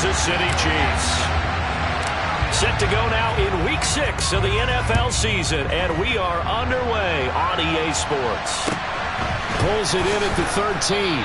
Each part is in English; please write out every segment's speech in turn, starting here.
Kansas City Chiefs. Set to go now in Week 6 of the NFL season, and we are underway on EA Sports. Pulls it in at the 13.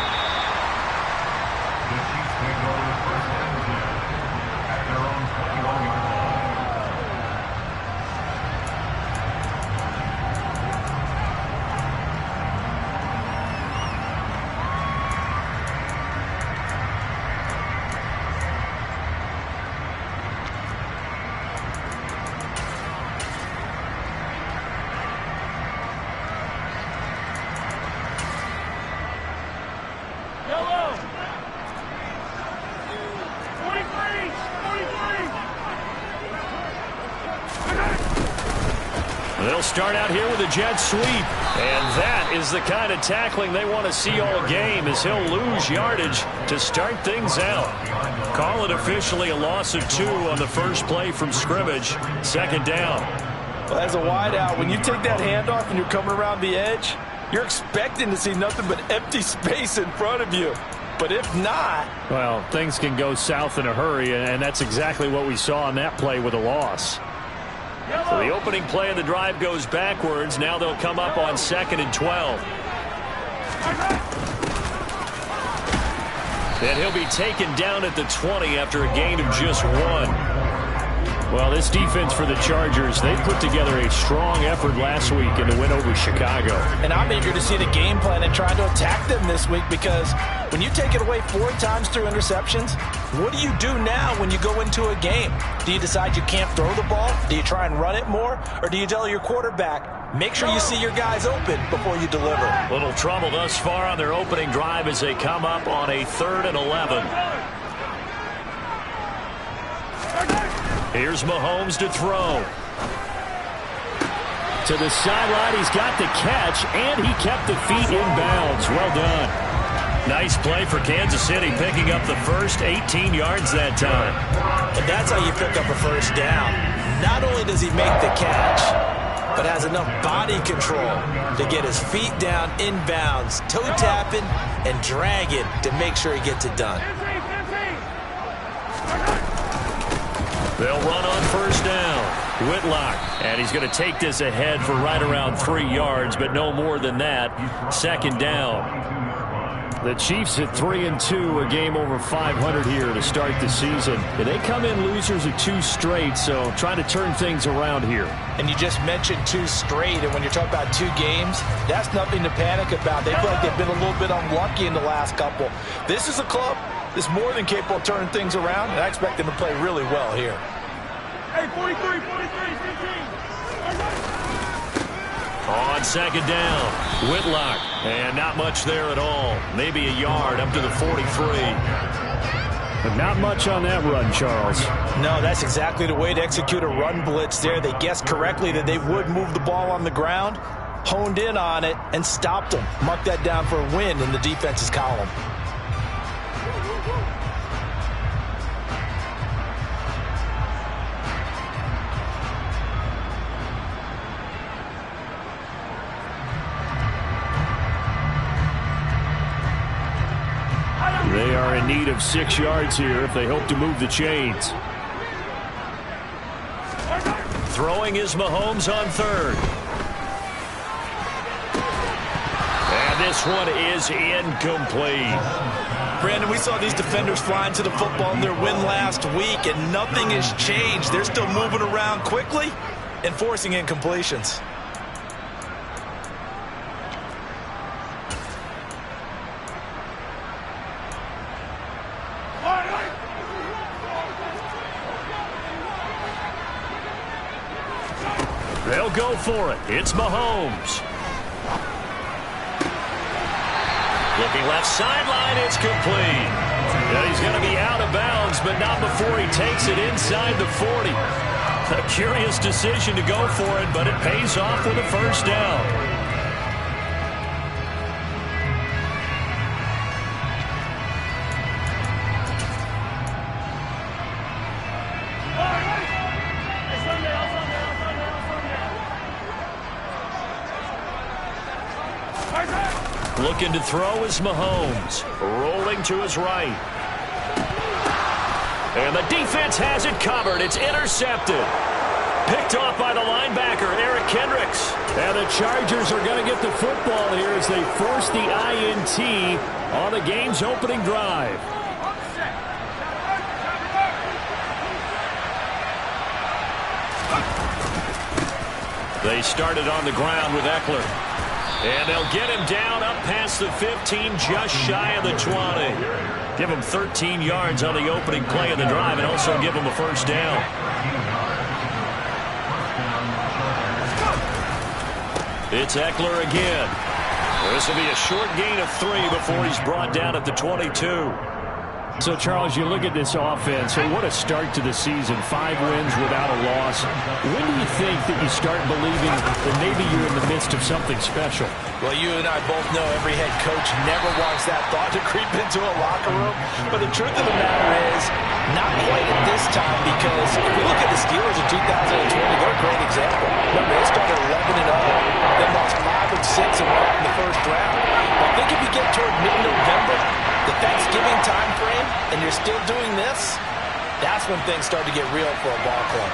They'll start out here with a jet sweep. And that is the kind of tackling they want to see all game, as he'll lose yardage to start things out. Call it officially a loss of 2 on the first play from scrimmage. Second down. Well, as a wideout, when you take that handoff and you're coming around the edge, you're expecting to see nothing but empty space in front of you. But if not... well, things can go south in a hurry, and that's exactly what we saw on that play with a loss. So the opening play of the drive goes backwards. Now they'll come up on 2nd and 12. And he'll be taken down at the 20 after a gain of just 1. Well, this defense for the Chargers, they put together a strong effort last week in the win over Chicago. And I'm eager to see the game plan and trying to attack them this week, because when you take it away 4 times through interceptions, what do you do now when you go into a game? Do you decide you can't throw the ball? Do you try and run it more? Or do you tell your quarterback, make sure you see your guys open before you deliver? Little trouble thus far on their opening drive as they come up on a 3rd and 11. Here's Mahomes to throw. To the sideline, he's got the catch, and he kept the feet in bounds. Well done. Nice play for Kansas City, picking up the first 18 yards that time. And that's how you pick up a first down. Not only does he make the catch, but has enough body control to get his feet down in bounds, toe tapping and dragging to make sure he gets it done. They'll run on first down. Whitlock, and he's going to take this ahead for right around 3 yards, but no more than that. 2nd down. The Chiefs hit 3-2, a game over 500 here to start the season. And they come in losers of 2 straight, so trying to turn things around here. And you just mentioned 2 straight, and when you're talking about 2 games, that's nothing to panic about. They feel like they've been a little bit unlucky in the last couple. This is a club that's more than capable of turning things around, and I expect them to play really well here. Hey, 43, 15. On 2nd down, Whitlock, and not much there at all. Maybe a yard up to the 43. But not much on that run, Charles. No, that's exactly the way to execute a run blitz there. They guessed correctly that they would move the ball on the ground, honed in on it, and stopped them. Mark that down for a win in the defense's column. They are in need of 6 yards here if they hope to move the chains. Throwing is Mahomes on 3rd. And this one is incomplete. Brandon, we saw these defenders flying to the football in their win last week, and nothing has changed. They're still moving around quickly and forcing incompletions. They'll go for it. It's Mahomes. Looking left sideline, it's complete. Yeah, he's going to be out of bounds, but not before he takes it inside the 40. A curious decision to go for it, but it pays off with a first down. Looking to throw is Mahomes. Rolling to his right. And the defense has it covered. It's intercepted. Picked off by the linebacker, Eric Kendricks. And the Chargers are going to get the football here as they force the INT on the game's opening drive. They started on the ground with Eckler. And they'll get him down up past the 15, just shy of the 20. Give him 13 yards on the opening play of the drive and also give him a first down. It's Eckler again. This will be a short gain of 3 before he's brought down at the 22. So, Charles, you look at this offense, and what a start to the season. 5 wins without a loss. When do you think that you start believing that maybe you're in the midst of something special? Well, you and I both know every head coach never wants that thought to creep into a locker room. But the truth of the matter is, not quite at this time, because if we look at the Steelers in 2020, they're a great example. Remember, they started 11-0, then lost 5 and 6 and went out in the first round. I think if you get toward mid-November, the Thanksgiving time frame, and you're still doing this, that's when things start to get real for a ball club.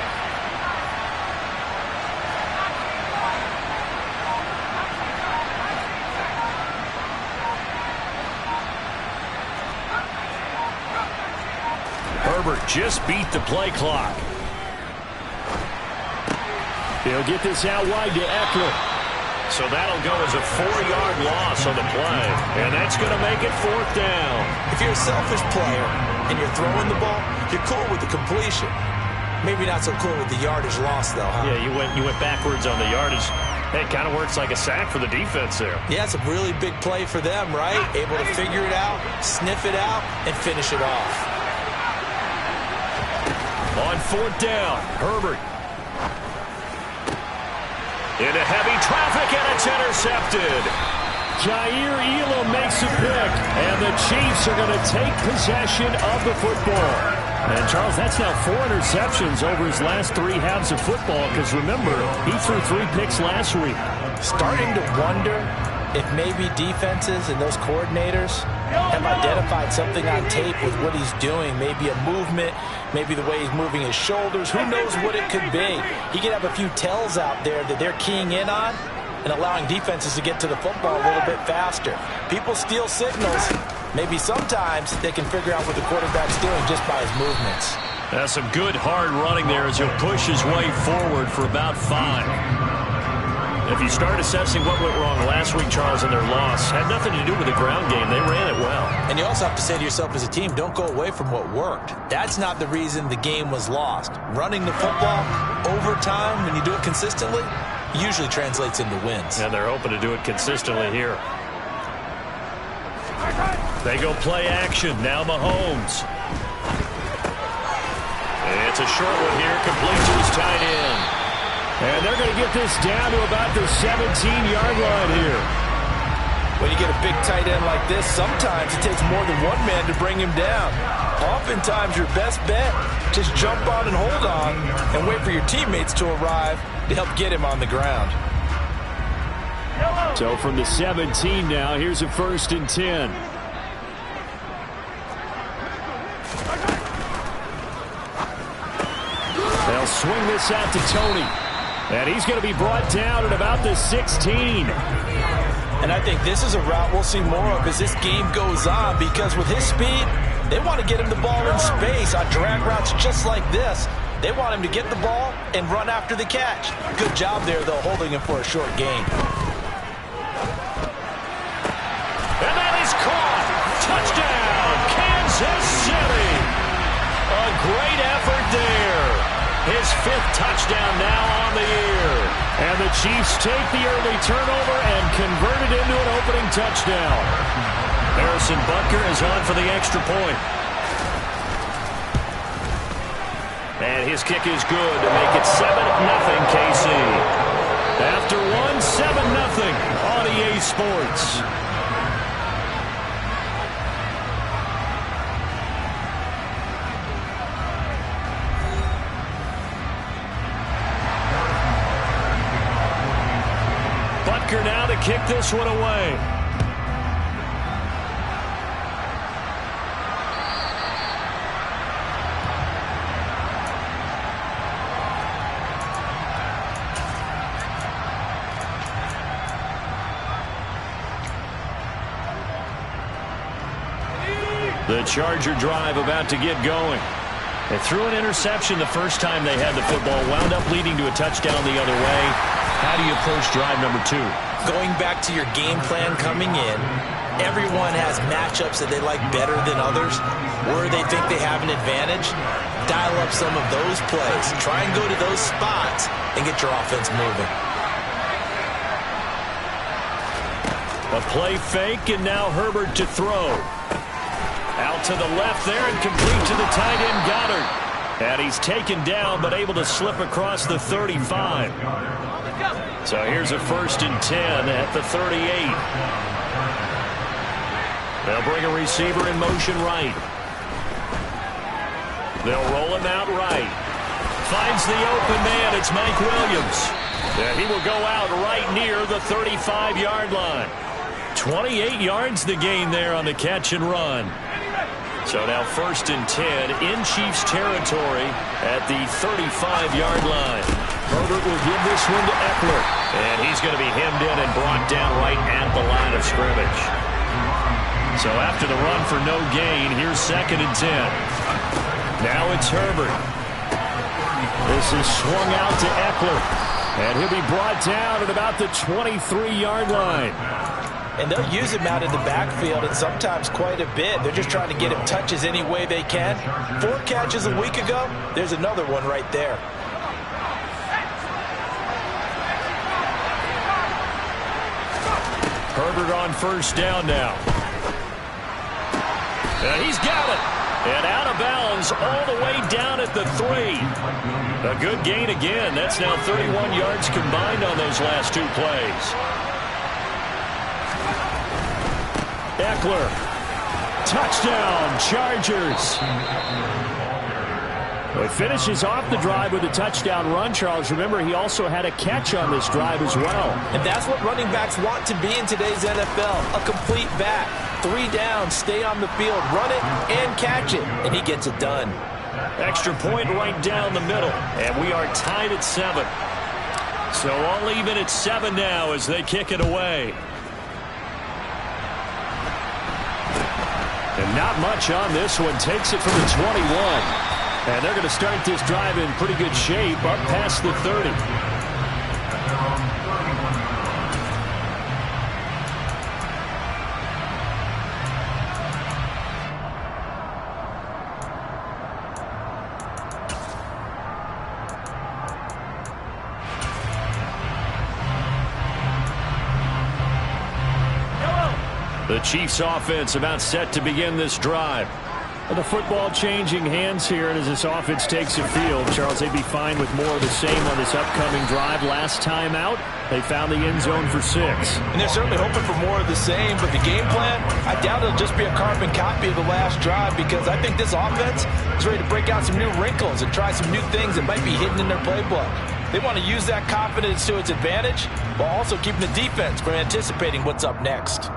Herbert just beat the play clock. He'll get this out wide to Eckler. So that'll go as a 4-yard loss on the play. And that's going to make it 4th down. If you're a selfish player and you're throwing the ball, you're cool with the completion. Maybe not so cool with the yardage loss, though, huh? Yeah, you went backwards on the yardage. It kind of works like a sack for the defense there. Yeah, it's a really big play for them, right? Able to figure it out, sniff it out, and finish it off. On 4th down, Herbert. Into heavy traffic, and it's intercepted. Jair Elam makes a pick, and the Chiefs are going to take possession of the football. And, Charles, that's now 4 interceptions over his last 3 halves of football, because, remember, he threw 3 picks last week. Starting to wonder if maybe defenses and those coordinators have identified something on tape with what he's doing. Maybe a movement, maybe the way he's moving his shoulders. Who knows what it could be? He could have a few tells out there that they're keying in on and allowing defenses to get to the football a little bit faster. People steal signals. Maybe sometimes they can figure out what the quarterback's doing just by his movements. That's some good hard running there as he'll push his way forward for about 5. If you start assessing what went wrong last week, Charles, in their loss, had nothing to do with the ground game. They ran it well. And you also have to say to yourself as a team, don't go away from what worked. That's not the reason the game was lost. Running the football over time, when you do it consistently, usually translates into wins. And they're hoping to do it consistently here. They go play action. Now Mahomes. It's a short one here, complete to his tight end. And they're going to get this down to about the 17-yard line here. When you get a big tight end like this, sometimes it takes more than one man to bring him down. Oftentimes, your best bet, just jump on and hold on and wait for your teammates to arrive to help get him on the ground. So from the 17 now, here's a 1st and 10. They'll swing this out to Tony. And he's going to be brought down at about the 16. And I think this is a route we'll see more of as this game goes on, because with his speed, they want to get him the ball in space on drag routes just like this. They want him to get the ball and run after the catch. Good job there, though, holding him for a short gain. And that is caught. Touchdown, Kansas City. A great effort there. His 5th touchdown now on the year. And the Chiefs take the early turnover and convert it into an opening touchdown. Harrison Butker is on for the extra point. And his kick is good to make it 7-0 KC. After 7-0 on EA Sports. Now to kick this one away. The Charger drive about to get going. They threw an interception the first time they had the football, wound up leading to a touchdown the other way. How do you approach drive number 2? Going back to your game plan coming in, everyone has matchups that they like better than others. Where they think they have an advantage, dial up some of those plays. Try and go to those spots and get your offense moving. A play fake, and now Herbert to throw. Out to the left there and complete to the tight end Goddard. And he's taken down but able to slip across the 35. So here's a 1st and 10 at the 38. They'll bring a receiver in motion right. They'll roll him out right. Finds the open man. It's Mike Williams. And he will go out right near the 35-yard line. 28 yards the gain there on the catch and run. So now 1st and 10 in Chiefs territory at the 35-yard line. Herbert will give this one to Eckler. And he's going to be hemmed in and brought down right at the line of scrimmage. So after the run for no gain, here's 2nd and 10. Now it's Herbert. This is swung out to Eckler. And he'll be brought down at about the 23-yard line. And they'll use him out in the backfield, and sometimes quite a bit. They're just trying to get him touches any way they can. 4 catches a week ago. There's another one right there. Herbert on 1st down now. And he's got it. And out of bounds all the way down at the 3. A good gain again. That's now 31 yards combined on those last 2 plays. Eckler. Touchdown, Chargers. Well, he finishes off the drive with a touchdown run, Charles. Remember, he also had a catch on this drive as well. And that's what running backs want to be in today's NFL. A complete back. 3 down, stay on the field, run it, and catch it. And he gets it done. Extra point right down the middle. And we are tied at 7. So all even at 7 now as they kick it away. And not much on this one. Takes it from the 21. And they're going to start this drive in pretty good shape up past the 30. The Chiefs offense about set to begin this drive. And the football changing hands here, and as this offense takes the field, Charles, they'd be fine with more of the same on this upcoming drive. Last time out, they found the end zone for 6. And they're certainly hoping for more of the same, but the game plan, I doubt it'll just be a carbon copy of the last drive, because I think this offense is ready to break out some new wrinkles and try some new things that might be hidden in their playbook. They want to use that confidence to its advantage, while also keeping the defense from anticipating what's up next.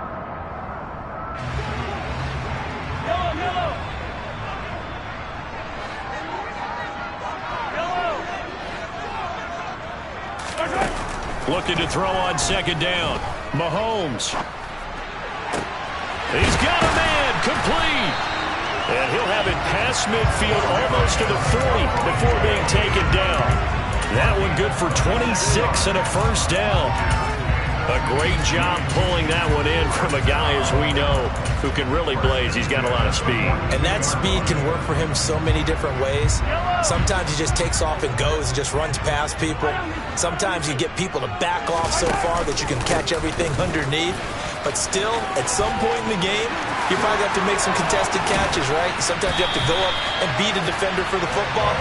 Looking to throw on 2nd down. Mahomes. He's got a man. Complete. And he'll have it past midfield almost to the 40 before being taken down. That one good for 26 and a 1st down. A great job pulling that one in from a guy, as we know, who can really blaze. He's got a lot of speed. And that speed can work for him so many different ways. Sometimes he just takes off and goes, just runs past people. Sometimes you get people to back off so far that you can catch everything underneath. But still, at some point in the game, you probably have to make some contested catches, right? Sometimes you have to go up and beat a defender for the football.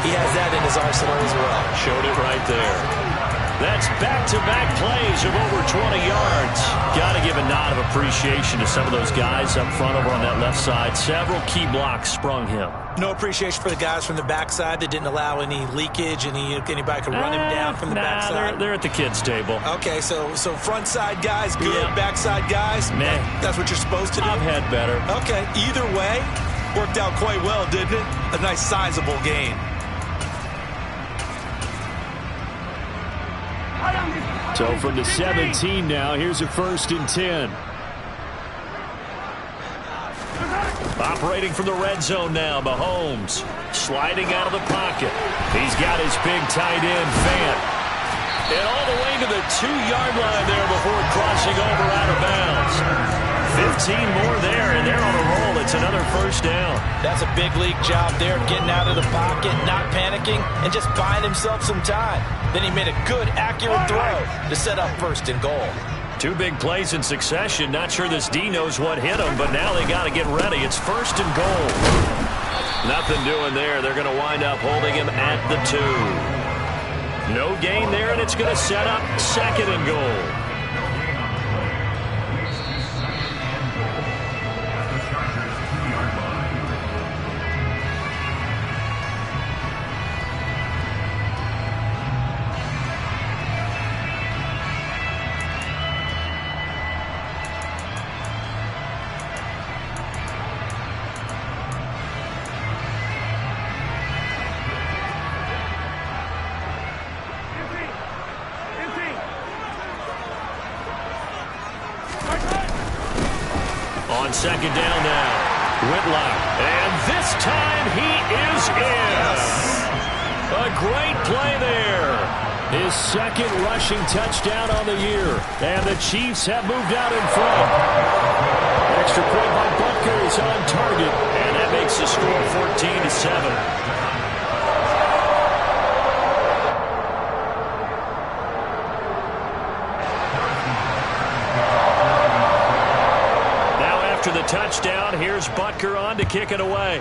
He has that in his arsenal as well. Showed it right there. That's back-to-back plays of over 20 yards. Got to give a nod of appreciation to some of those guys up front over on that left side. Several key blocks sprung him. No appreciation for the guys from the backside that didn't allow any leakage, anybody could run him down from the backside. They're at the kids' table. Okay, so front side guys good, backside guys, that's what you're supposed to do? I've had better. Okay, either way, worked out quite well, didn't it? A nice sizable gain. So from the 17 now, here's a 1st and 10. Operating from the red zone now, Mahomes. Sliding out of the pocket. He's got his big tight end, Fant. And all the way to the 2-yard line there before crossing over out of bounds. 15 more there, and they're on a roll. It's another first down. That's a big league job there, getting out of the pocket, not panicking, and just buying himself some time. Then he made a good, accurate throw to set up first and goal. 2 big plays in succession. Not sure this D knows what hit him, but now they got to get ready. It's first and goal. Nothing doing there. They're going to wind up holding him at the 2. No gain there, and it's going to set up second and goal. On second down now, Whitlock, and this time he is in. A great play there. His second rushing touchdown on the year, and the Chiefs have moved out in front. Extra point by Butker is on target, and that makes the score 14-7. After the touchdown, here's Butker on to kick it away.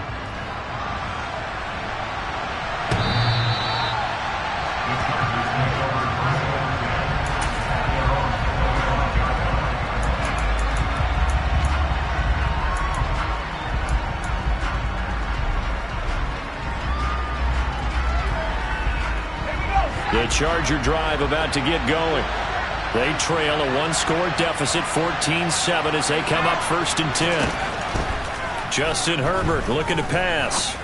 The Charger drive about to get going. They trail a 1-score deficit, 14-7, as they come up first and 10. Justin Herbert looking to pass.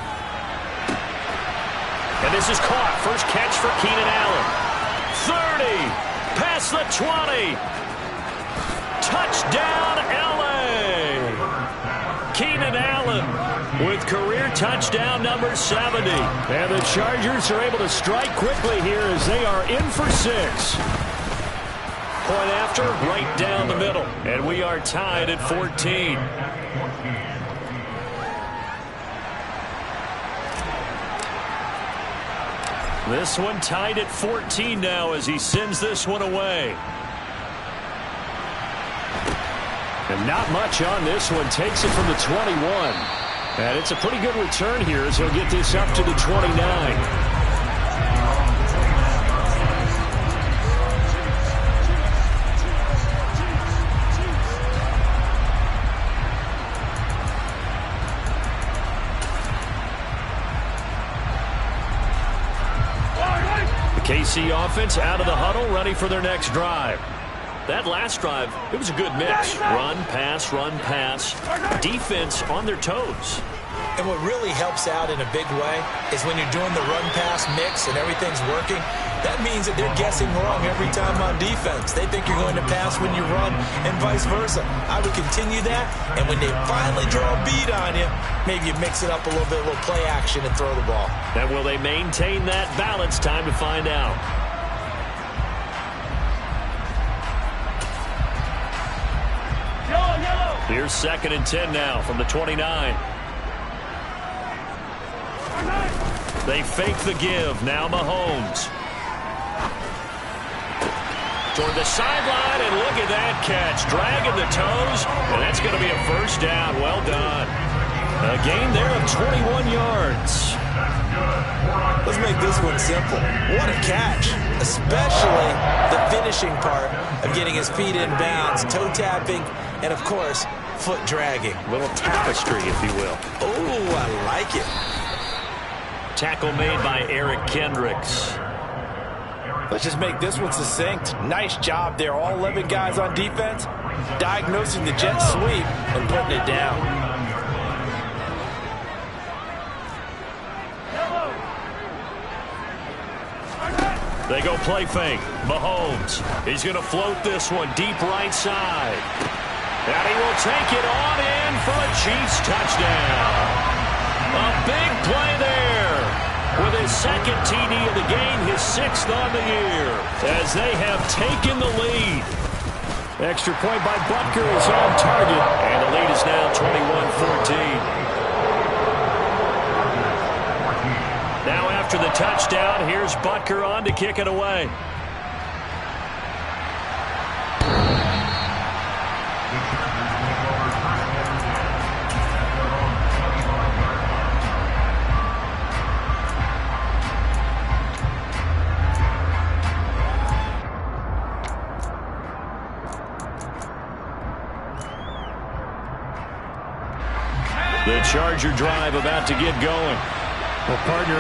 And this is caught. First catch for Keenan Allen. 30. Past the 20. Touchdown, L.A. Keenan Allen with career touchdown number 70. And the Chargers are able to strike quickly here as they are in for 6. Point after, right down the middle. And we are tied at 14. This one tied at 14 now as he sends this one away. And not much on this one. Takes it from the 21. And it's a pretty good return here as he'll get this up to the 29. KC offense out of the huddle, ready for their next drive. That last drive, it was a good mix. Run, pass, defense on their toes. And what really helps out in a big way is when you're doing the run-pass mix and everything's working, that means that they're guessing wrong every time on defense. They think you're going to pass when you run and vice versa. I would continue that, and when they finally draw a beat on you, maybe you mix it up a little bit, a little play action and throw the ball. And will they maintain that balance? Time to find out. Here's second and 10 now from the 29. They fake the give. Now Mahomes. Toward the sideline, and look at that catch. Dragging the toes, and that's going to be a first down. Well done. A gain there of 21 yards. Let's make this one simple. What a catch, especially the finishing part of getting his feet in bounds, toe tapping, and, of course, foot dragging. A little tapestry, if you will. Oh, I like it. Tackle made by Eric Kendricks. Let's just make this one succinct. Nice job there. All 11 guys on defense diagnosing the jet sweep and putting it down. They go play fake. Mahomes. He's going to float this one deep right side. And he will take it on in for a Chiefs touchdown. A big play there. With his second TD of the game, his 6th on the year, as they have taken the lead. Extra point by Butker is on target. And the lead is now 21-14. Now after the touchdown, here's Butker on to kick it away. The Charger drive about to get going. Well, partner,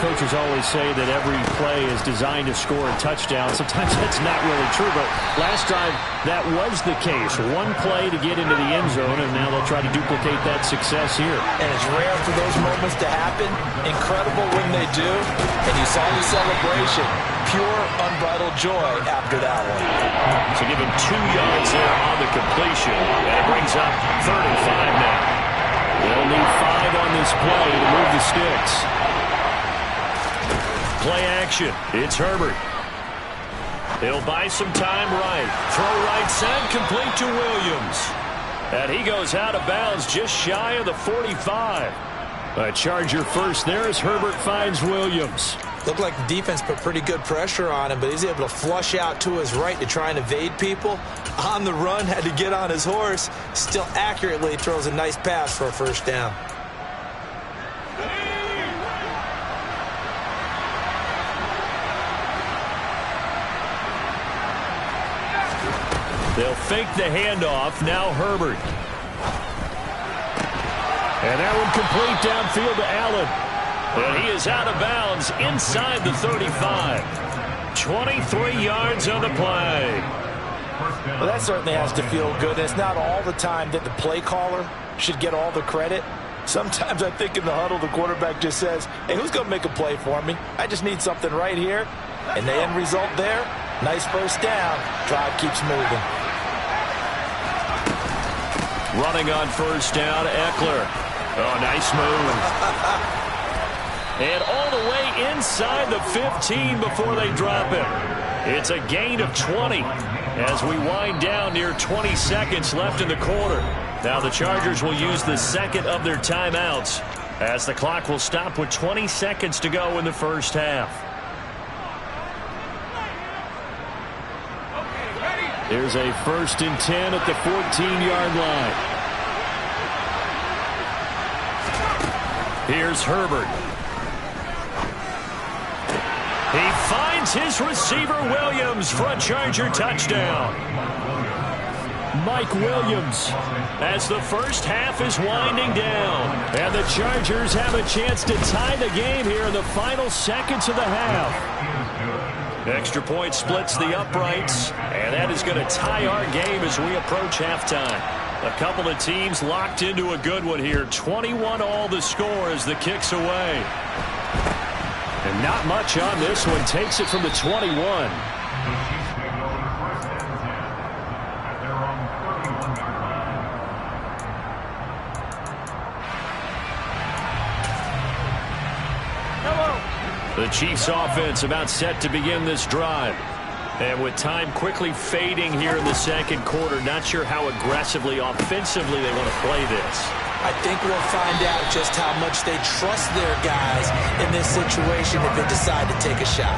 coaches always say that every play is designed to score a touchdown. Sometimes that's not really true, but last drive, that was the case. One play to get into the end zone, and now they'll try to duplicate that success here. And it's rare for those moments to happen. Incredible when they do. And you saw the celebration. Pure, unbridled joy after that one. So give him 2 yards there on the completion, and it brings up 3rd and 5 now. They'll need 5 on this play to move the sticks. Play action. It's Herbert. He'll buy some time right. Throw right side, complete to Williams. And he goes out of bounds just shy of the 45. A Charger first there as Herbert finds Williams. Looked like the defense put pretty good pressure on him, but he's able to flush out to his right to try and evade people. On the run, had to get on his horse. Still accurately throws a nice pass for a first down. They'll fake the handoff. Now Herbert. And that one complete downfield to Allen. And he is out of bounds inside the 35. 23 yards on the play. Well, that certainly has to feel good. It's not all the time that the play caller should get all the credit. Sometimes I think in the huddle, the quarterback just says, hey, who's going to make a play for me? I just need something right here. And the end result there, nice first down. Drive keeps moving. Running on first down, Eckler. Oh, nice move. And all the way inside the 15 before they drop him. It's a gain of 20 as we wind down near 20 seconds left in the quarter. Now the Chargers will use the second of their timeouts as the clock will stop with 20 seconds to go in the first half. There's a 1st and 10 at the 14-yard line. Here's Herbert. He finds his receiver Williams for a Charger touchdown. Mike Williams. As the first half is winding down. And the Chargers have a chance to tie the game here in the final seconds of the half. Extra point splits the uprights, and that is going to tie our game as we approach halftime. A couple of teams locked into a good one here. 21-all the score as the kick's away. And not much on this one. Takes it from the 21. The Chiefs offense about set to begin this drive. And with time quickly fading here in the second quarter, not sure how aggressively, offensively they want to play this. I think we'll find out just how much they trust their guys in this situation if they decide to take a shot.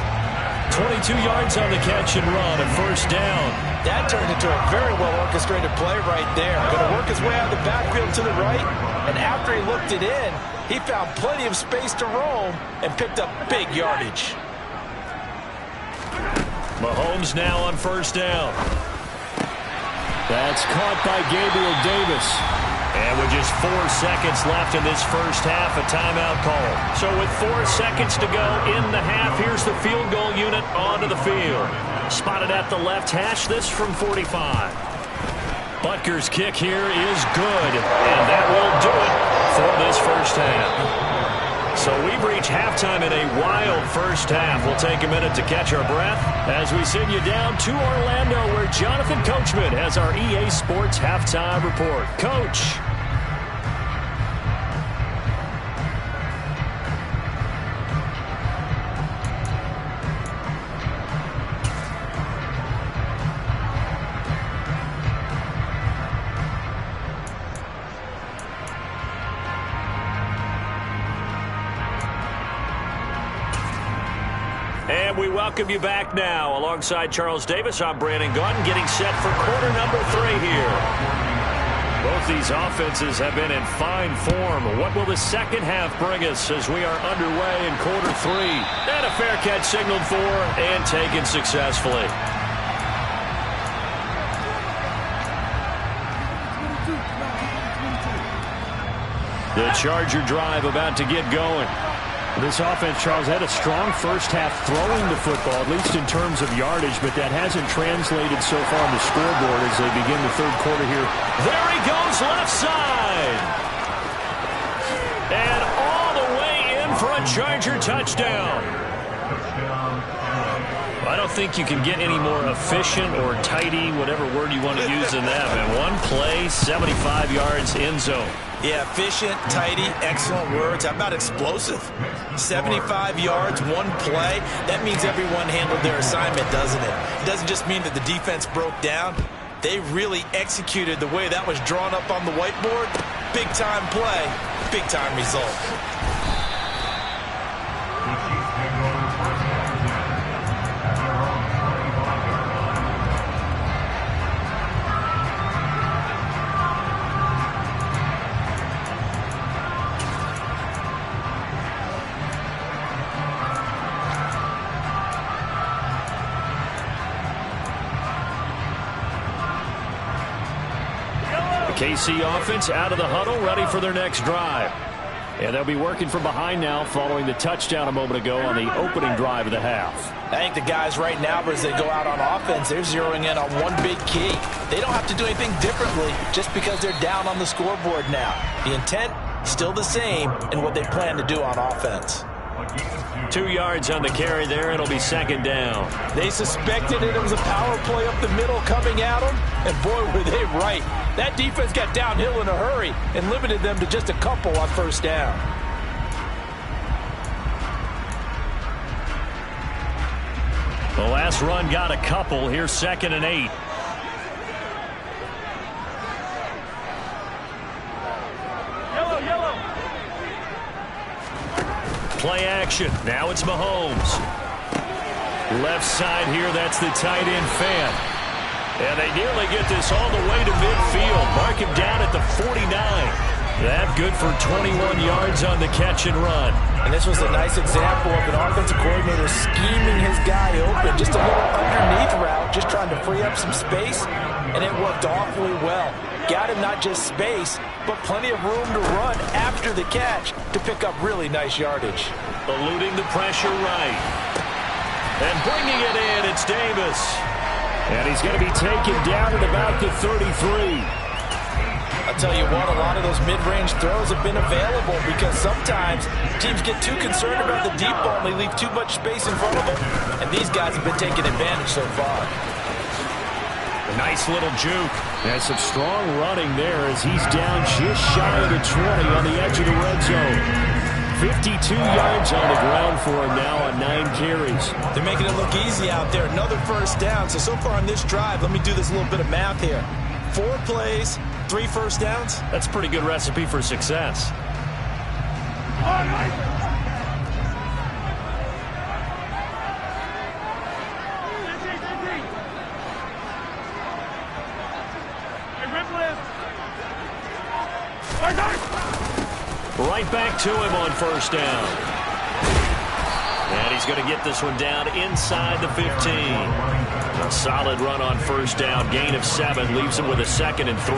22 yards on the catch and run, a first down. That turned into a very well-orchestrated play right there. Going to work his way out of the backfield to the right, and after he looked it in, he found plenty of space to roam and picked up big yardage. Mahomes now on first down. That's caught by Gabriel Davis. And with just 4 seconds left in this first half, a timeout call. So with 4 seconds to go in the half, here's the field goal unit onto the field. Spotted at the left hash, this from 45. Butker's kick here is good, and that will do it for this first half. So we've reached halftime in a wild first half. We'll take a minute to catch our breath as we send you down to Orlando, where Jonathan Coachman has our EA Sports halftime report. Coach. And we welcome you back now. Alongside Charles Davis, I'm Brandon Gaudin, getting set for quarter number 3 here. Both these offenses have been in fine form. What will the second half bring us as we are underway in quarter 3? And a fair catch signaled for and taken successfully. The Charger drive about to get going. This offense, Charles, had a strong first half throwing the football, at least in terms of yardage, but that hasn't translated so far on the scoreboard as they begin the third quarter here. There he goes, left side. And all the way in for a Charger touchdown. I don't think you can get any more efficient or tidy, whatever word you want to use in that, man. One play, 75 yards, end zone. Yeah, efficient, tidy, excellent words. How about explosive? 75 yards, one play. That means everyone handled their assignment, doesn't it? It doesn't just mean that the defense broke down. They really executed the way that was drawn up on the whiteboard. Big-time play, big-time result. KC offense out of the huddle, ready for their next drive. And they'll be working from behind now following the touchdown a moment ago on the opening drive of the half. I think the guys right now, as they go out on offense, they're zeroing in on one big key. They don't have to do anything differently just because they're down on the scoreboard now. The intent, still the same in what they plan to do on offense. 2 yards on the carry there. It'll be second down. They suspected it was a power play up the middle coming at them, and boy, were they right. That defense got downhill in a hurry and limited them to just a couple on first down. The last run got a couple. Here's 2nd and 8. Play action. Now it's Mahomes. Left side here, that's the tight end fan. And they nearly get this all the way to midfield. Mark him down at the 49. That good for 21 yards on the catch and run. And this was a nice example of an offensive coordinator scheming his guy open. Just a little underneath route, just trying to free up some space. And it worked awfully well. Got him not just space, but plenty of room to run after the catch to pick up really nice yardage. Eluding the pressure right. And bringing it in, it's Davis. And he's going to be taken down at about the 33. I'll tell you what, a lot of those mid-range throws have been available because sometimes teams get too concerned about the deep ball and they leave too much space in front of them. And these guys have been taking advantage so far. A nice little juke. And some strong running there as he's down just shy of the 20 on the edge of the red zone. 52 yards on the ground for him now on 9 carries. They're making it look easy out there. Another first down. So far on this drive, let me do this little bit of math here. 4 plays, 3 first downs. That's a pretty good recipe for success. Right back to him on first down. And he's going to get this one down inside the 15. A solid run on first down. Gain of 7 leaves him with a 2nd and 3.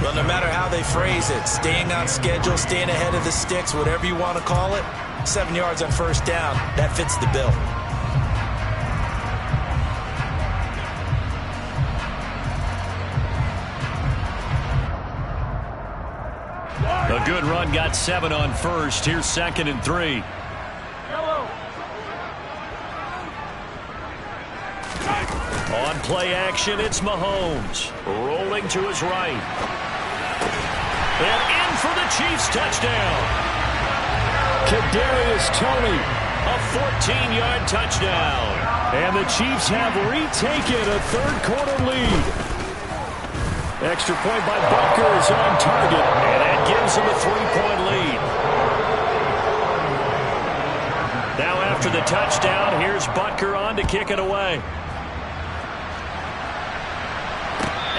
Well, no matter how they phrase it, staying on schedule, staying ahead of the sticks, whatever you want to call it, 7 yards on first down, that fits the bill. A good run got 7 on first. Here's 2nd and 3. On play action, it's Mahomes. Rolling to his right. And in for the Chiefs touchdown. Kadarius Toney. A 14-yard touchdown. And the Chiefs have retaken a third-quarter lead. Extra point by Butker is on target. And that gives him a 3-point lead. Now after the touchdown, here's Butker on to kick it away.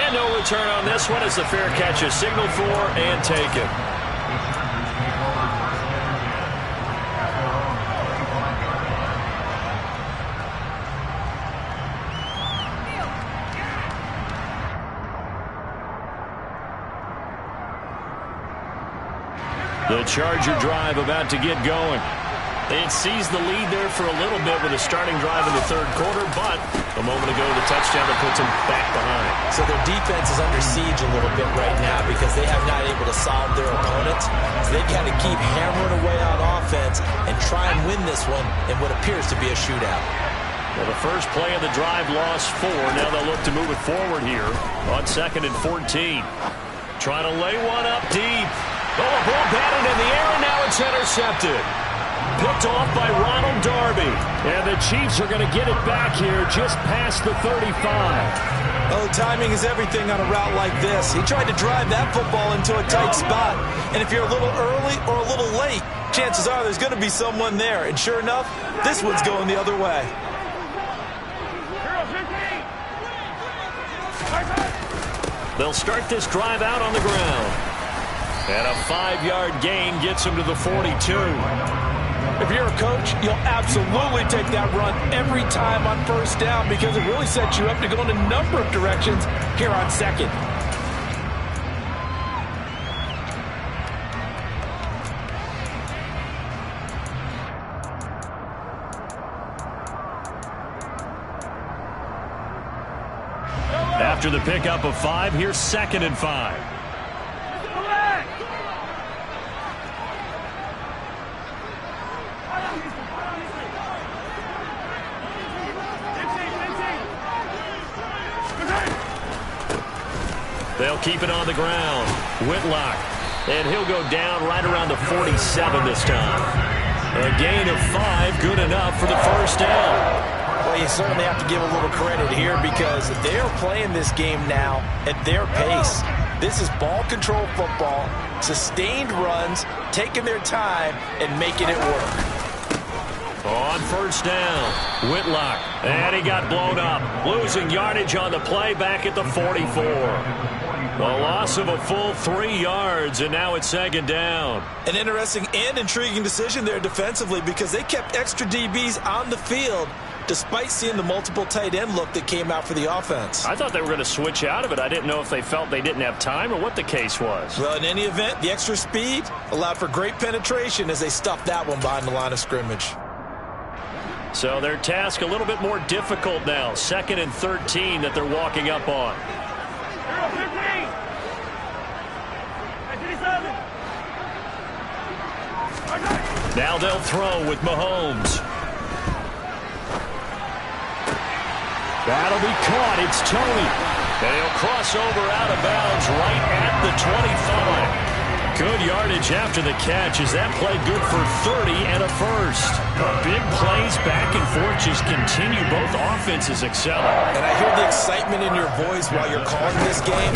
And no return on this one as the fair catch is signaled for and taken. The Charger drive about to get going. It seized the lead there for a little bit with a starting drive in the third quarter, but a moment ago the touchdown that puts them back behind. So their defense is under siege a little bit right now because they have not able to solve their opponents. So they've got to keep hammering away on offense and try and win this one in what appears to be a shootout. Well, the first play of the drive lost 4. Now they'll look to move it forward here on 2nd and 14. Trying to lay one up deep. Oh, a ball batted in the air, and now it's intercepted. Picked off by Ronald Darby. And the Chiefs are going to get it back here just past the 35. Oh, timing is everything on a route like this. He tried to drive that football into a tight spot. And if you're a little early or a little late, chances are there's going to be someone there. And sure enough, this one's going the other way. They'll start this drive out on the ground. And a 5-yard gain gets him to the 42. If you're a coach, you'll absolutely take that run every time on first down because it really sets you up to go in a number of directions here on 2nd. After the pickup of 5, here's 2nd and 5. They'll keep it on the ground. Whitlock. And he'll go down right around the 47 this time. A gain of 5, good enough for the first down. Well, you certainly have to give a little credit here because they're playing this game now at their pace. This is ball control football, sustained runs, taking their time and making it work. On first down, Whitlock, and he got blown up. Losing yardage on the play back at the 44. A loss of a full 3 yards, and now it's 2nd down. An interesting and intriguing decision there defensively because they kept extra DBs on the field despite seeing the multiple tight end look that came out for the offense. I thought they were going to switch out of it. I didn't know if they felt they didn't have time or what the case was. Well, in any event, the extra speed allowed for great penetration as they stuffed that one behind the line of scrimmage. So their task a little bit more difficult now. 2nd and 13 that they're walking up on. Now they'll throw with Mahomes. That'll be caught. It's Toney. And he'll cross over out of bounds right at the 25. Good yardage after the catch as that play good for 30 and a first. Big plays back and forth just continue. Both offenses excelling. And I hear the excitement in your voice while you're calling this game.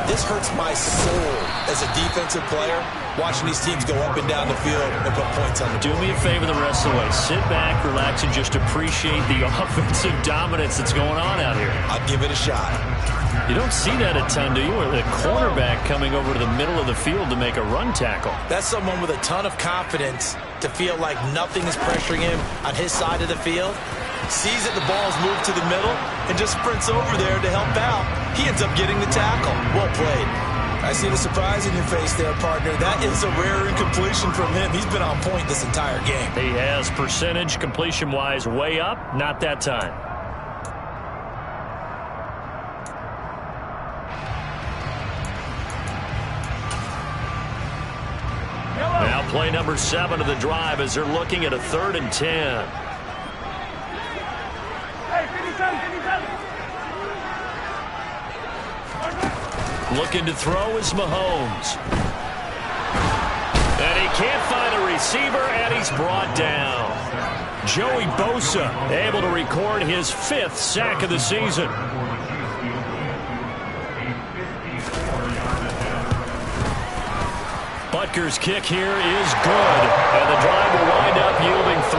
This hurts my soul as a defensive player, watching these teams go up and down the field and put points on the board. Do me a favor the rest of the way. Sit back, relax, and just appreciate the offensive dominance that's going on out here. I'll give it a shot. You don't see that a ton, do you? Or the cornerback coming over to the middle of the field to make a run tackle. That's someone with a ton of confidence to feel like nothing is pressuring him on his side of the field. Sees that the ball's moved to the middle and just sprints over there to help out. He ends up getting the tackle. Well played. I see the surprise in your face there, partner. That is a rare incompletion from him. He's been on point this entire game. He has percentage completion-wise way up. Not that time. Play number 7 of the drive as they're looking at a 3rd and 10. Hey, 57, 57. Looking to throw is Mahomes. And he can't find a receiver, and he's brought down. Joey Bosa able to record his 5th sack of the season. Butker's kick here is good, and the drive will wind up yielding 3.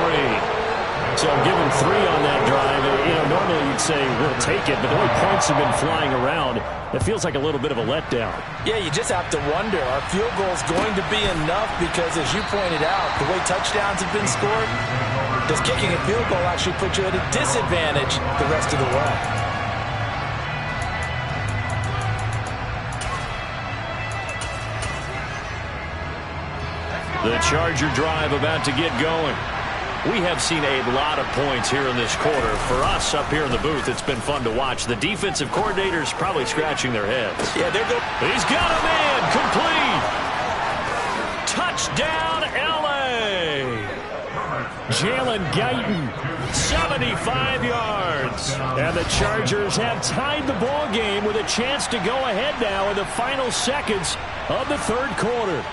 So give him 3 on that drive. Normally you'd say we'll take it, but the way points have been flying around, it feels like a little bit of a letdown. Yeah, you just have to wonder, are field goals going to be enough? Because as you pointed out, the way touchdowns have been scored, does kicking a field goal actually put you at a disadvantage the rest of the way? The Charger drive about to get going. We have seen a lot of points here in this quarter. For us up here in the booth, it's been fun to watch. The defensive coordinators probably scratching their heads. Yeah, they're going. He's got a man complete. Touchdown, L.A. Jalen Guyton, 75 yards. And the Chargers have tied the ball game with a chance to go ahead now in the final seconds of the 3rd quarter.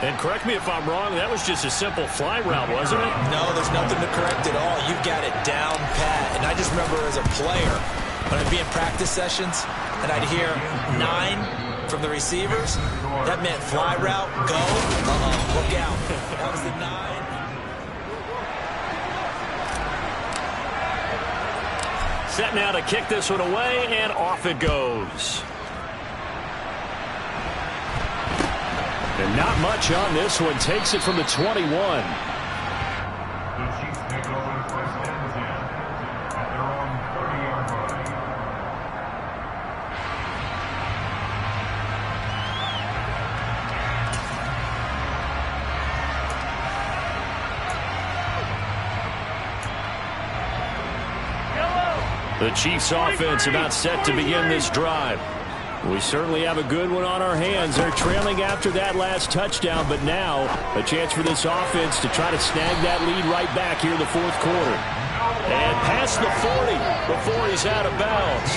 And correct me if I'm wrong, that was just a simple fly route, wasn't it? No, there's nothing to correct at all. You've got it down pat. And I just remember as a player, when I'd be in practice sessions, and I'd hear 9 from the receivers, that meant fly route, go, look out. That was the 9. Set now to kick this one away, and off it goes. And not much on this one. Takes it from the 21. The Chiefs take over first and 10 at their own 30-yard line. The Chiefs offense about set to begin this drive. We certainly have a good one on our hands. They're trailing after that last touchdown, but now a chance for this offense to try to snag that lead right back here in the 4th quarter. And past the 40 before he's out of bounds.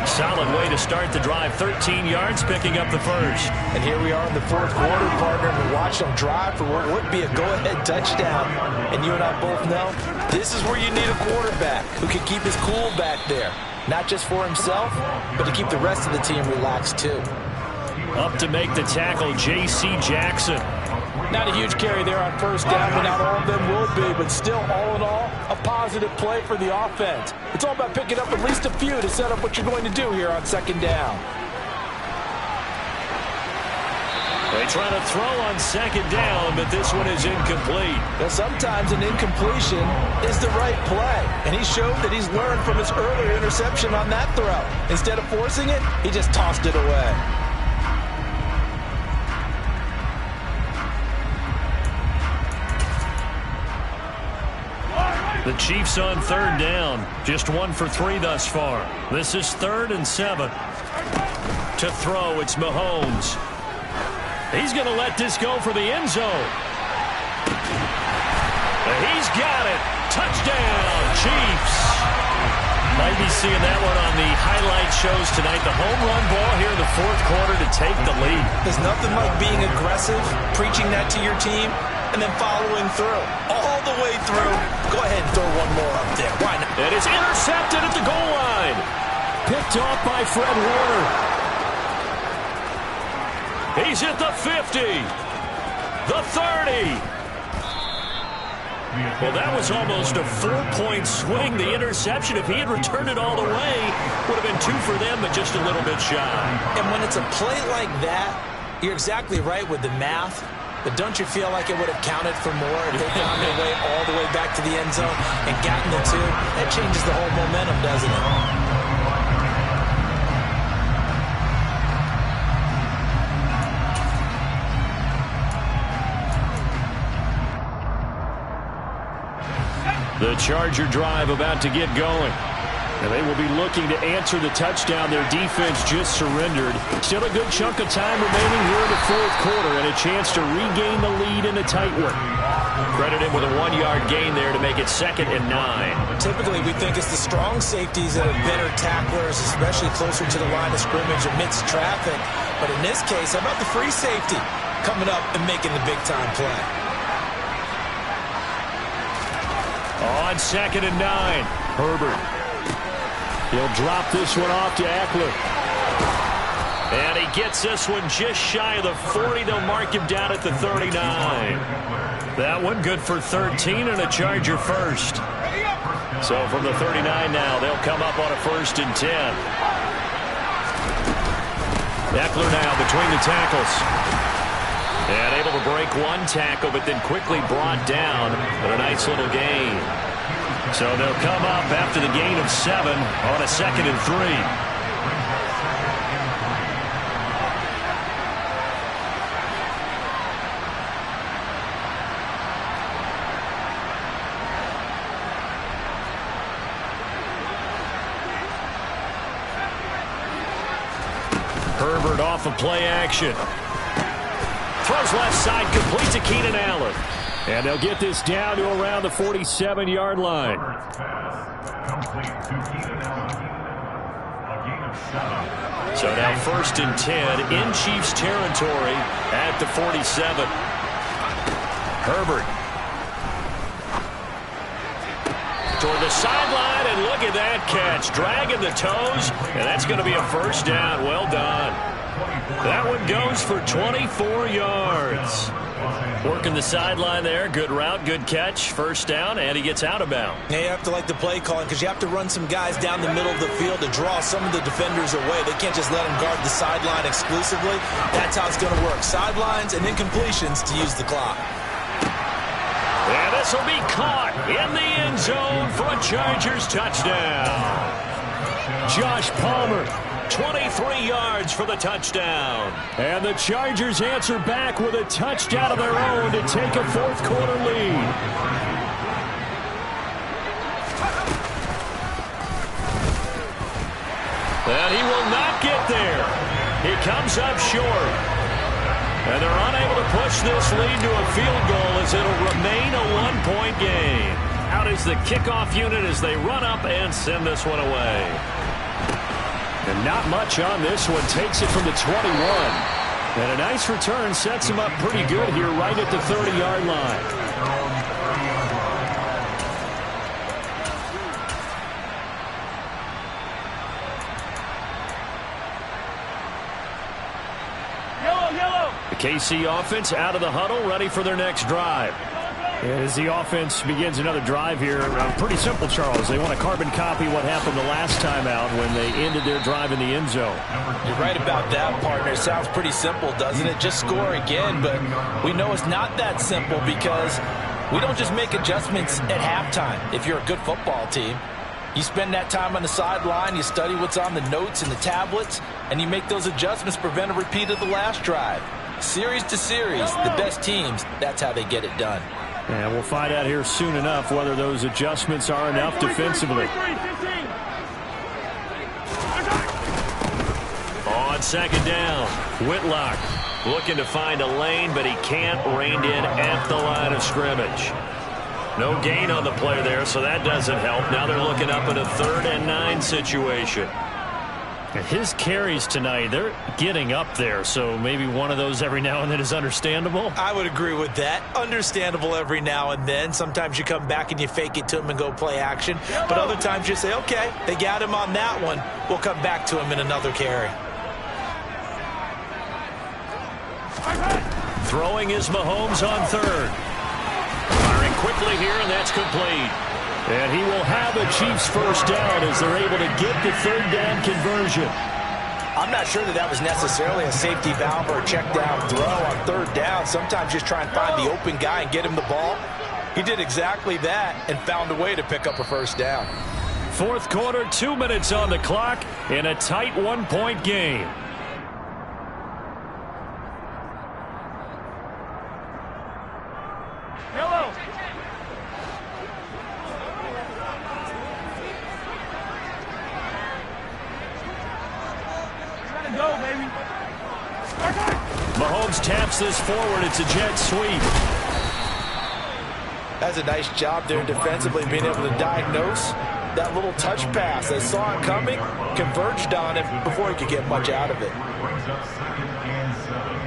Solid way to start the drive. 13 yards, picking up the first. And here we are in the 4th quarter, partner. We watched them drive for what would be a go-ahead touchdown. And you and I both know this is where you need a quarterback who can keep his cool back there. Not just for himself, but to keep the rest of the team relaxed too. Up to make the tackle, J.C. Jackson. Not a huge carry there on first down, but not all of them will be. But still, all in all, a positive play for the offense. It's all about picking up at least a few to set up what you're going to do here on 2nd down. They try to throw on 2nd down, but this one is incomplete. Now, sometimes an incompletion is the right play, and he showed that he's learned from his earlier interception on that throw. Instead of forcing it, he just tossed it away. The Chiefs on 3rd down. Just 1 for 3 thus far. This is 3rd and 7. To throw, it's Mahomes. He's going to let this go for the end zone. He's got it. Touchdown, Chiefs. Might be seeing that one on the highlight shows tonight. The home run ball here in the 4th quarter to take the lead. There's nothing like being aggressive, preaching that to your team, and then following through. All the way through. Go ahead and throw one more up there. Why not? It is intercepted at the goal line. Picked off by Fred Warner. He's at the 50. The 30. Well, that was almost a 4-point swing. The interception, if he had returned it all the way, would have been 2 for them, but just a little bit shy. And when it's a play like that, you're exactly right with the math. But don't you feel like it would have counted for more if they found their way all the way back to the end zone and gotten the 2? That changes the whole momentum, doesn't it? The Charger drive about to get going. And they will be looking to answer the touchdown their defense just surrendered. Still a good chunk of time remaining here in the fourth quarter and a chance to regain the lead in a tight one. Credit him with a 1-yard gain there to make it 2nd and 9. Typically, we think it's the strong safeties that are better tacklers, especially closer to the line of scrimmage amidst traffic. But in this case, how about the free safety coming up and making the big-time play? On 2nd and 9, Herbert. He'll drop this one off to Eckler. And he gets this one just shy of the 40. They'll mark him down at the 39. That one good for 13 and a Charger first. So from the 39 now, they'll come up on a 1st and 10. Eckler now between the tackles. And able to break one tackle, but then quickly brought down. But a nice little gain. So they'll come up after the gain of 7 on a 2nd and 3. Herbert off of play action. Throws left side, complete to Keenan Allen. And they'll get this down to around the 47-yard line. So now 1st and 10 in Chiefs territory at the 47. Herbert. Toward the sideline, and look at that catch. Dragging the toes, and that's going to be a 1st down. Well done. That one goes for 24 yards. Working the sideline there. Good route, good catch. 1st down, and he gets out of bounds. Yeah, you have to like the play calling because you have to run some guys down the middle of the field to draw some of the defenders away. They can't just let them guard the sideline exclusively. That's how it's going to work. Sidelines and then completions to use the clock. And this will be caught in the end zone for a Chargers touchdown. Josh Palmer. 23 yards for the touchdown. And the Chargers answer back with a touchdown of their own to take a fourth quarter lead. And he will not get there. He comes up short. And they're unable to push this lead to a field goal as it'll remain a 1-point game. Out is the kickoff unit as they run up and send this one away. And not much on this one. Takes it from the 21. And a nice return sets him up pretty good here right at the 30-yard line. The KC offense out of the huddle, ready for their next drive. As the offense begins another drive here, pretty simple, Charles. They want to carbon copy what happened the last time out when they ended their drive in the end zone. You're right about that, partner. It sounds pretty simple, doesn't it? Just score again, but we know it's not that simple because we don't just make adjustments at halftime if you're a good football team. You spend that time on the sideline, you study what's on the notes and the tablets, and you make those adjustments to prevent a repeat of the last drive. Series to series, the best teams, that's how they get it done. And we'll find out here soon enough whether those adjustments are enough defensively. On 2nd down, Whitlock looking to find a lane, but he can't. Reined in at the line of scrimmage. No gain on the play there, so that doesn't help. Now they're looking up at a 3rd and 9 situation. His carries tonight, they're getting up there, so maybe one of those every now and then is understandable. I would agree with that. Understandable every now and then. Sometimes you come back and you fake it to him and go play action. But other times you say, okay, they got him on that one. We'll come back to him in another carry. Throwing is Mahomes on 3rd. Firing quickly here, and that's complete. And he will have a Chiefs 1st down as they're able to get the 3rd down conversion. I'm not sure that was necessarily a safety valve or a check down throw on 3rd down. Sometimes just try and find the open guy and get him the ball. He did exactly that and found a way to pick up a 1st down. Fourth quarter, 2 minutes on the clock in a tight 1-point game. Mahomes taps this forward. It's a jet sweep. That's a nice job there defensively, being able to diagnose that little touch pass. They saw it coming, converged on it before he could get much out of it. Brings up 2nd and 7.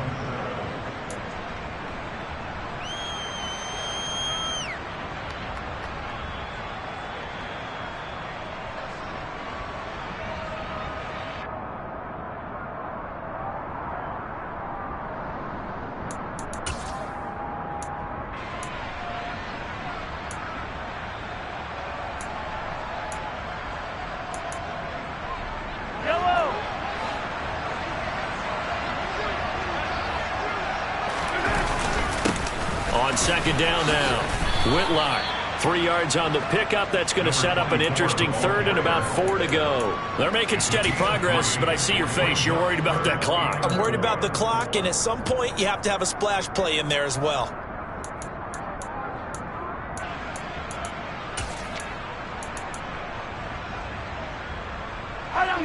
On 2nd down now, Whitlock. 3 yards on the pickup. That's going to set up an interesting 3rd and about 4 to go. They're making steady progress, but I see your face. You're worried about that clock. I'm worried about the clock, and at some point, you have to have a splash play in there as well.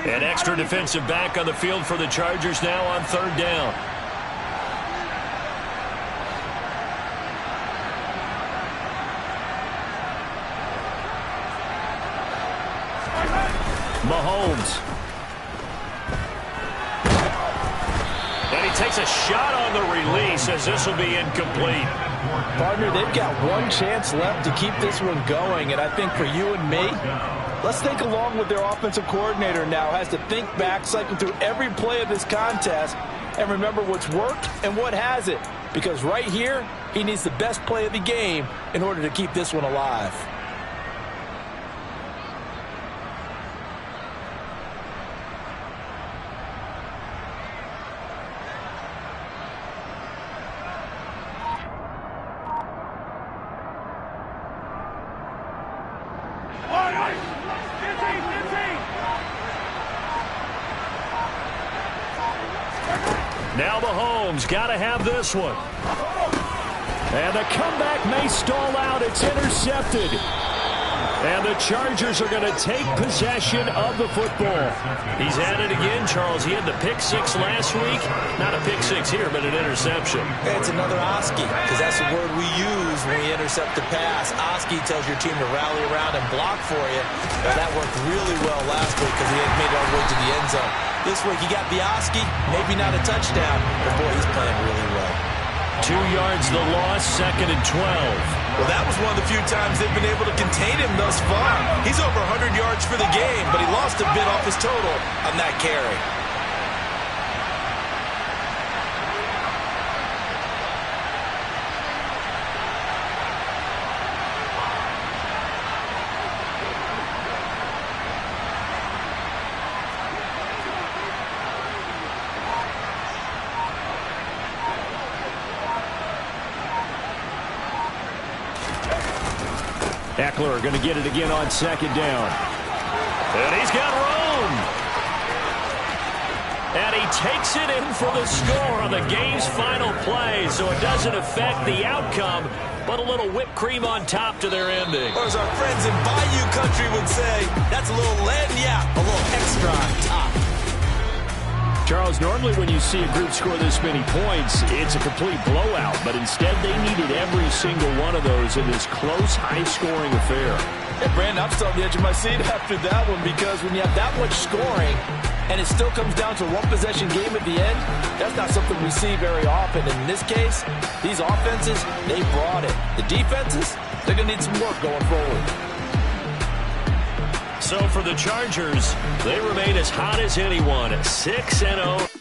An extra defensive back on the field for the Chargers now on 3rd down. Mahomes. And he takes a shot on the release as this will be incomplete. Partner, they've got one chance left to keep this one going, and I think for you and me, let's think along with their offensive coordinator now. Has to think back, cycle through every play of this contest, and remember what's worked and what hasn't. Because right here, he needs the best play of the game in order to keep this one alive. Now Mahomes got to have this one. And the comeback may stall out. It's intercepted. And the Chargers are going to take possession of the football. He's at it again, Charles. He had the pick 6 last week. Not a pick 6 here, but an interception. It's another Oski, because that's the word we use when we intercept the pass. Oski tells your team to rally around and block for you. Now, that worked really well last week because he had made it all the way to the end zone. This week, he got the Oski, maybe not a touchdown, but boy, he's playing really well. 2 yards the loss, 2nd and 12. Well, that was one of the few times they've been able to contain him thus far. He's over 100 yards for the game, but he lost a bit off his total on that carry. Eckler going to get it again on 2nd down. And he's got room. And he takes it in for the score on the game's final play, so it doesn't affect the outcome, but a little whipped cream on top to their ending. Or as our friends in Bayou Country would say, that's a little lead, yeah, a little extra on top. Charles, normally when you see a group score this many points, it's a complete blowout, but instead they needed every single one of those in this close, high-scoring affair. Hey, Brandon, I'm still on the edge of my seat after that one, because when you have that much scoring and it still comes down to a one-possession game at the end, that's not something we see very often. And in this case, these offenses, they brought it. The defenses, they're going to need some work going forward. So for the Chargers, they remain as hot as anyone at 6-0.